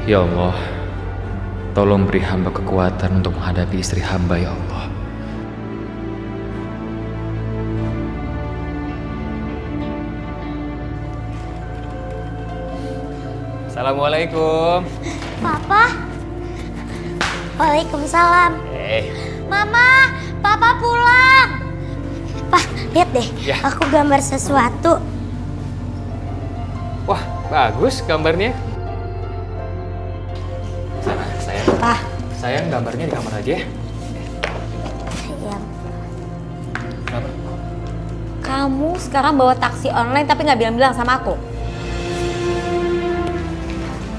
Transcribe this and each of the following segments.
Ya Allah, tolong beri hamba kekuatan untuk menghadapi istri hamba, ya Allah. Assalamualaikum. Papa. Waalaikumsalam. Mama, Papa pulang. Pak, lihat deh, Ya. aku gambar sesuatu. Wah, bagus gambarnya. Sayang, Pak, sayang gambarnya di kamar aja ya. sayang. Kenapa? Kamu sekarang bawa taksi online tapi nggak bilang-bilang sama aku.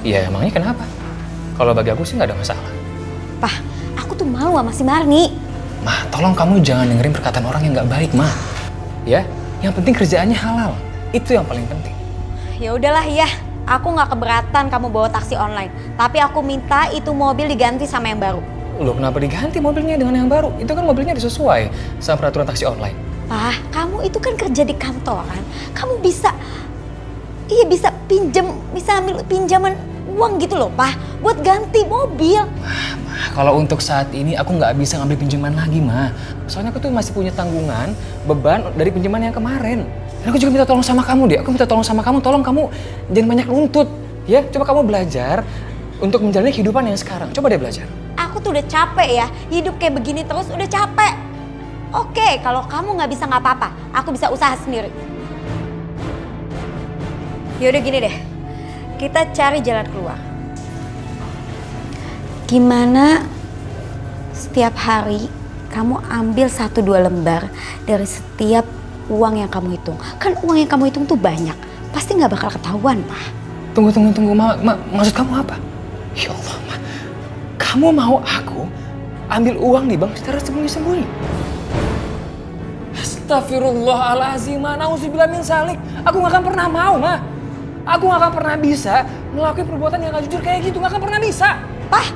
Iya, emangnya kenapa? Kalau bagi aku sih nggak ada masalah. Pah, aku tuh malu sama si Marni. Ma, tolong kamu jangan dengerin perkataan orang yang nggak baik, Ma. Ya, yang penting kerjaannya halal. Itu yang paling penting. Ya udahlah ya, aku nggak keberatan kamu bawa taksi online. Tapi aku minta itu mobil diganti sama yang baru. Loh, kenapa diganti mobilnya dengan yang baru? Itu kan mobilnya udah sesuai sama peraturan taksi online. Pah, kamu itu kan kerja di kantoran. Kamu bisa pinjam, bisa ambil pinjaman uang gitu loh, Pah, buat ganti mobil. Kalau untuk saat ini aku nggak bisa ngambil pinjaman lagi, Ma. Soalnya aku tuh masih punya tanggungan, beban dari pinjaman yang kemarin. Dan aku juga minta tolong sama kamu deh. Aku minta tolong sama kamu, tolong kamu jangan banyak nuntut. Ya, coba kamu belajar untuk menjalani kehidupan yang sekarang. Coba deh belajar. Aku tuh udah capek ya, hidup kayak begini terus udah capek. Oke, kalau kamu nggak bisa nggak apa-apa, aku bisa usaha sendiri. Yaudah gini deh, kita cari jalan keluar. Gimana setiap hari kamu ambil 1-2 lembar dari setiap uang yang kamu hitung. Kan uang yang kamu hitung tuh banyak, pasti nggak bakal ketahuan, Pak. Tunggu, Ma, maksud kamu apa? Ya Allah, Ma. Kamu mau aku ambil uang di bank secara sembunyi-sembunyi? Astagfirullahaladzim, Ma. Nauzubillah min zalik. Aku gak akan pernah mau, Ma. Aku gak akan pernah bisa melakukan perbuatan yang gak jujur kayak gitu. Gak akan pernah bisa. Pah,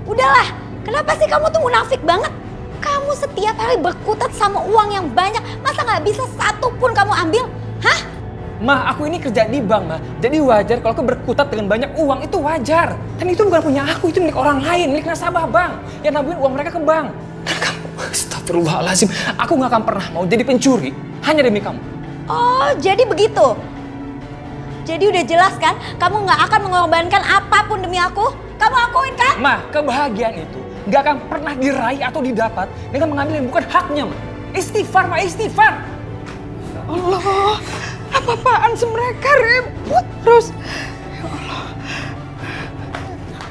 udahlah. Kenapa sih kamu tuh munafik banget? Kamu setiap hari berkutat sama uang yang banyak. Masa nggak bisa satu pun kamu ambil? Hah? Ma, aku ini kerja di bank, Ma. Jadi wajar kalau aku berkutat dengan banyak uang. Itu wajar. Dan itu bukan punya aku. Itu milik orang lain. Milik nasabah bank. Yang nabuhin uang mereka ke bank. Dan kamu, astagfirullahaladzim. Aku gak akan pernah mau jadi pencuri hanya demi kamu. Oh, jadi begitu? Jadi udah jelas kan? Kamu nggak akan mengorbankan apapun demi aku? Kamu akuin kan? Ma, kebahagiaan itu gak akan pernah diraih atau didapat dengan mengambil yang bukan haknya, Ma. Istighfar, Ma, istighfar. Allah, apa-apaan sih mereka ribut terus. Ya Allah.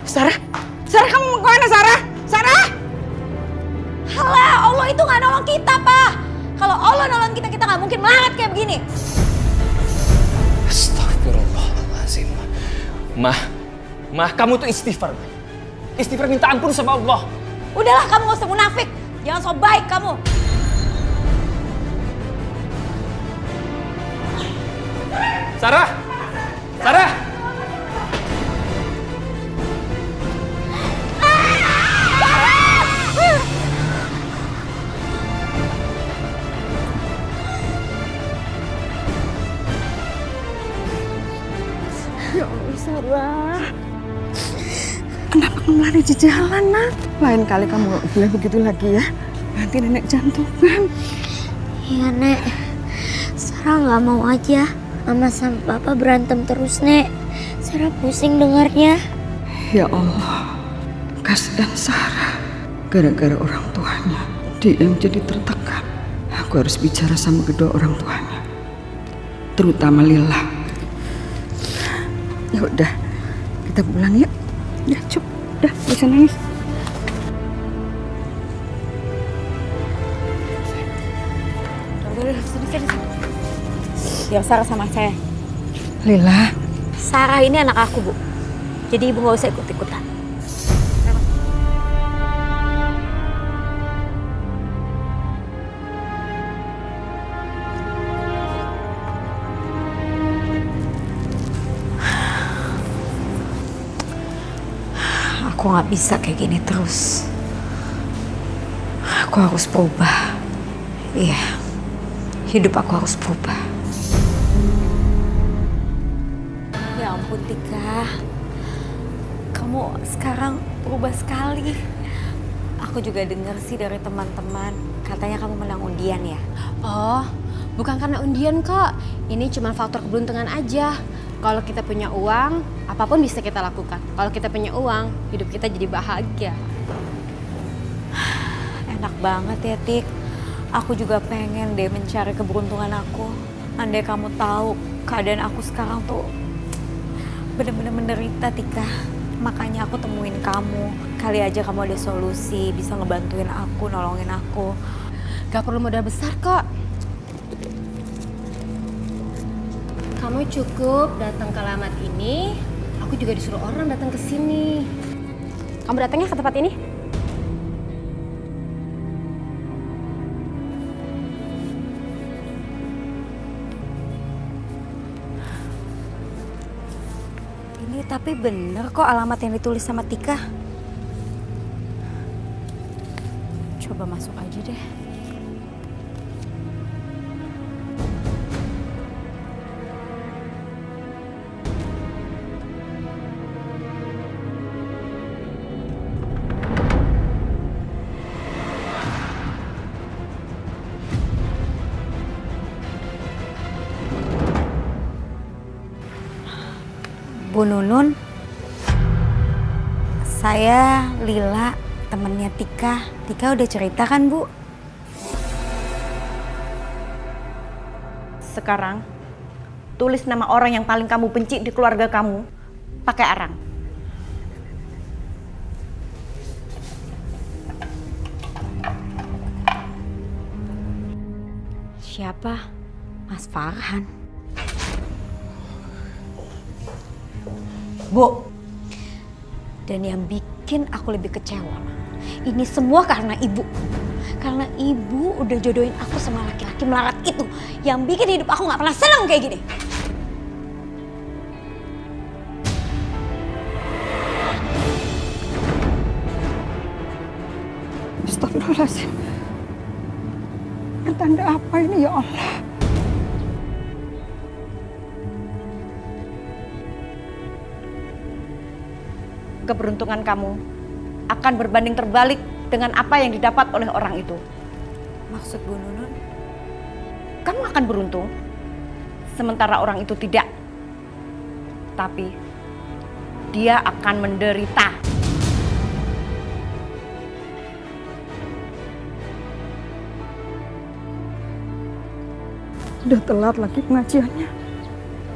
Sarah kamu mau kemana, Sarah? Halah, Allah itu nggak nolong kita, Pak. Kalau Allah nolong kita, kita nggak mungkin melarat kayak begini. Astagfirullahaladzim, Ma. Ma, kamu tuh istighfar. Istighfar minta ampun sama Allah. Udahlah, kamu nggak usah munafik. Jangan so baik kamu. Sarah! Sarah! Ya Allah, Sarah. Kenapa kamu lari di jalan, Nak? Lain kali kamu gak boleh begitu lagi ya. Nanti nenek jantungan. Iya, Nek. Sarah nggak mau aja. Mama sama Papa berantem terus, Nek. Sarah pusing dengarnya. Ya Allah, kasihan Sarah. Gara-gara orang tuanya, dia yang jadi tertekan. Aku harus bicara sama kedua orang tuanya. Terutama Lila. Ya udah, kita pulang yuk. Ya, cukup. Udah, bisa nangis. Ya, Sarah sama saya. Lila, Sarah ini anak aku, Bu. Jadi ibu nggak usah ikut-ikutan. Aku nggak bisa kayak gini terus. Aku harus berubah. Iya, hidup aku harus berubah. Ya ampun, Tika. Kamu kamu sekarang berubah sekali. Aku juga dengar sih dari teman-teman, katanya kamu menang undian ya? Oh, bukan karena undian kok. Ini cuma faktor keberuntungan aja. Kalau kita punya uang, apapun bisa kita lakukan. Kalau kita punya uang, hidup kita jadi bahagia. Enak banget ya, Tik. Aku juga pengen deh mencari keberuntungan aku. Andai kamu tahu keadaan aku sekarang tuh bener-bener menderita, Tika. Makanya aku temuin kamu. Kali aja kamu ada solusi, bisa ngebantuin aku, nolongin aku. Gak perlu modal besar kok. Kamu cukup datang ke alamat ini. Aku juga disuruh orang datang ke sini. Kamu datangnya ke tempat ini? Ini tapi bener kok alamat yang ditulis sama Tika. Coba masuk aja deh. Bu Nunun, saya Lila, temennya Tika. Tika udah cerita kan, Bu? Sekarang, tulis nama orang yang paling kamu benci di keluarga kamu pakai arang. Siapa? Mas Farhan. Bu, Dan yang bikin aku lebih kecewa, ini semua karena ibu. Karena ibu udah jodohin aku sama laki-laki melarat itu. Yang bikin hidup aku gak pernah senang kayak gini. Astagfirullahaladzim. Pertanda apa ini ya Allah? keberuntungan kamu akan berbanding terbalik dengan apa yang didapat oleh orang itu. Maksud Bu Nunun? Kamu akan beruntung, sementara orang itu tidak. Tapi dia akan menderita. Udah telat lagi pengajiannya.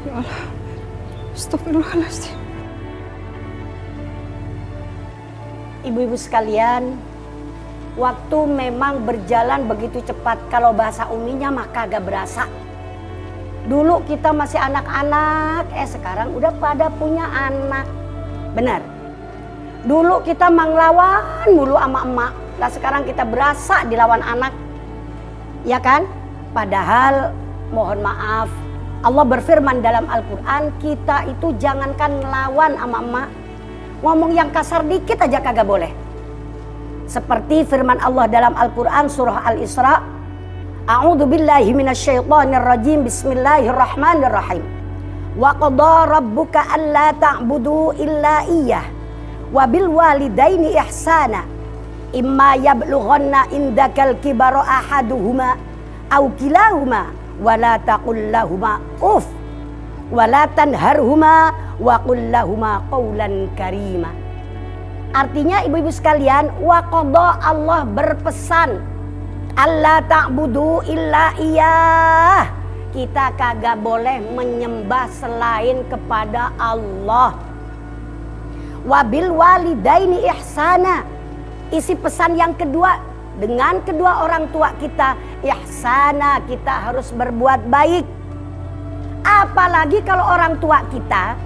Ya Allah, astagfirullahaladzim. Ibu-ibu sekalian, waktu memang berjalan begitu cepat. Kalau bahasa uminya mah kagak berasa. Dulu kita masih anak-anak, sekarang udah pada punya anak. Benar. Dulu kita manglawan mulu sama emak. Lah sekarang kita berasa dilawan anak. Ya kan? Padahal mohon maaf, Allah berfirman dalam Al-Quran, kita itu jangankan ngelawan sama emak, ngomong yang kasar dikit aja kagak boleh. Seperti firman Allah dalam Al-Quran surah Al-Isra, A'udzu billahi minasyaitonir rajim, bismillahirrahmanirrahim. Wa qada rabbuka alla ta'budu illa iyyah wa bil walidaini ihsana imma yablughanna indakal kibara ahaduhuma aw kilahuma wala taqul lahuma uff wala tanharhuma wa qul lahuma qawlan karima. Artinya ibu-ibu sekalian, wa qada, Allah berpesan, alla ta'budu illa iyah, kita kagak boleh menyembah selain kepada Allah. Wabil walidaini ihsana, isi pesan yang kedua, dengan kedua orang tua kita ihsana, kita harus berbuat baik. Apalagi kalau orang tua kita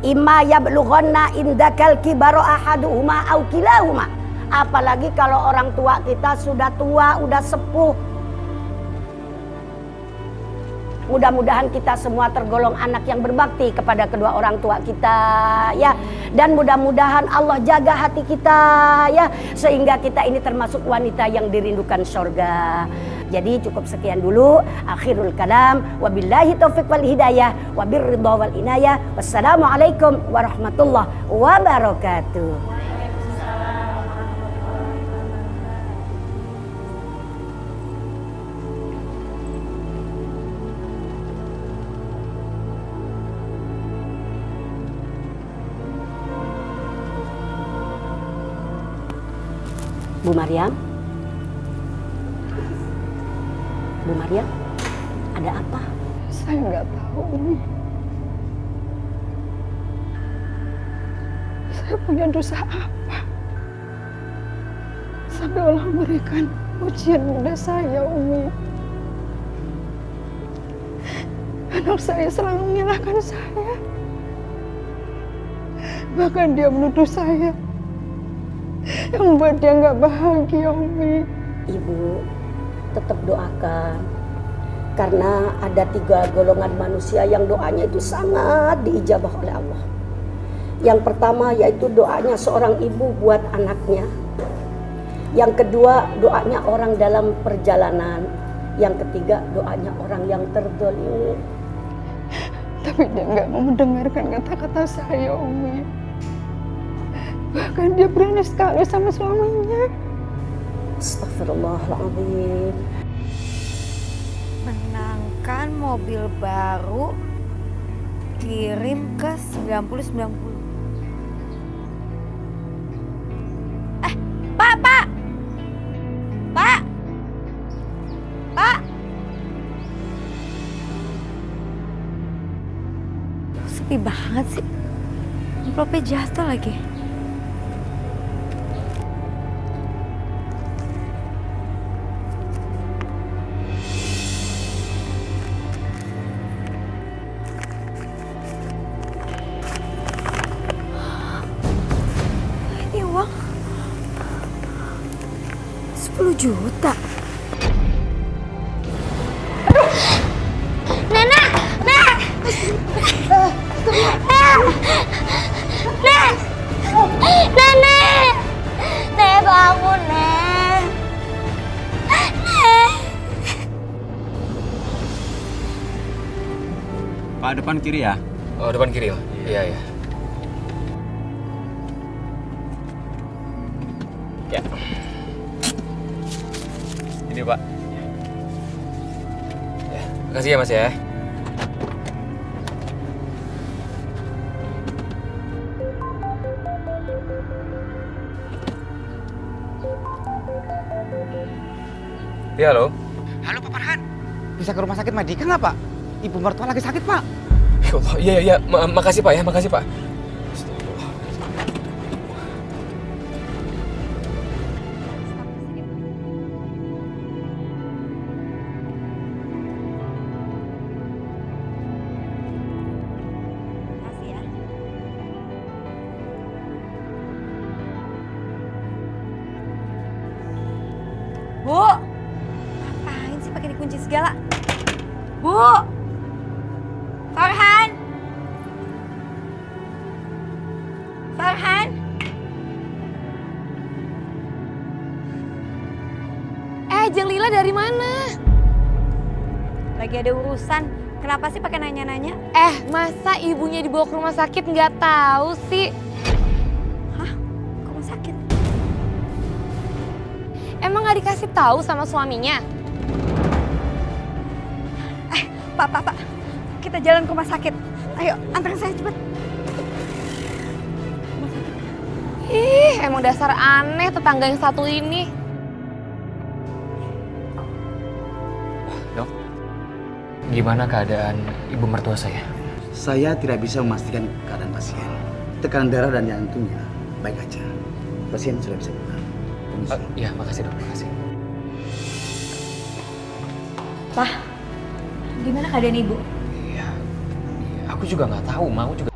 imma yablughanna indakal kibara ahaduhuma aw kilahuma, apalagi kalau orang tua kita sudah tua, udah sepuh. Mudah-mudahan kita semua tergolong anak yang berbakti kepada kedua orang tua kita ya. Dan mudah-mudahan Allah jaga hati kita ya, sehingga kita ini termasuk wanita yang dirindukan surga. Jadi cukup sekian dulu. Akhirul kalam. Wabillahi taufiq wal hidayah. Wabirridha wal inayah. Wassalamualaikum warahmatullahi wabarakatuh. Bu Maryam? Bu Maryam, ada apa? Saya nggak tahu, Umi. Saya punya dosa apa? Sampai Allah memberikan ujian pada saya, Umi. Anak saya selalu menyalahkan saya. Bahkan dia menuduh saya yang membuat dia nggak bahagia, Umi. Ibu, tetap doakan. Karena ada 3 golongan manusia yang doanya itu sangat diijabah oleh Allah. Yang pertama yaitu doanya seorang ibu buat anaknya. Yang kedua doanya orang dalam perjalanan. Yang ketiga doanya orang yang terzalimi. Tapi dia nggak mau mendengarkan kata-kata saya, Umi. Bahkan dia berani sekali sama suaminya. Astagfirullahaladzim. Menangkan mobil baru, kirim ke 90-90. Pak! Sepi banget sih. Amplopnya jatuh lagi. Ini uang 10 juta. Nenek! Nek bangun, Nek! Nek! Pak, depan kiri ya. Oh, depan kiri, Pak. Iya, iya. Ya. Ini Pak. Ya, makasih ya, Mas ya. Iya, halo. Halo Pak Farhan, bisa ke rumah sakit Madika nggak Pak? Ibu mertua lagi sakit Pak. Ya Allah, iya, iya. Makasih, Pak ya. Makasih, Pak. Bu, ngapain sih pakai dikunci segala? Bu, Farhan, Farhan. Jelila dari mana? Lagi ada urusan. Kenapa sih pakai nanya-nanya? Masa ibunya dibawa ke rumah sakit nggak tahu sih? Hah? Ke rumah sakit? Emang nggak dikasih tahu sama suaminya? Pak. Kita jalan ke rumah sakit. Ayo, antarin saya cepet. Ih, emang dasar aneh tetangga yang satu ini. Dok, gimana keadaan ibu mertua saya? Saya tidak bisa memastikan keadaan pasien. Tekanan darah dan jantungnya baik aja. Pasien sudah bisa pulang. Iya, makasih dok, makasih. Pak, gimana keadaan ibu? Iya, aku juga nggak tahu, Ma. Aku juga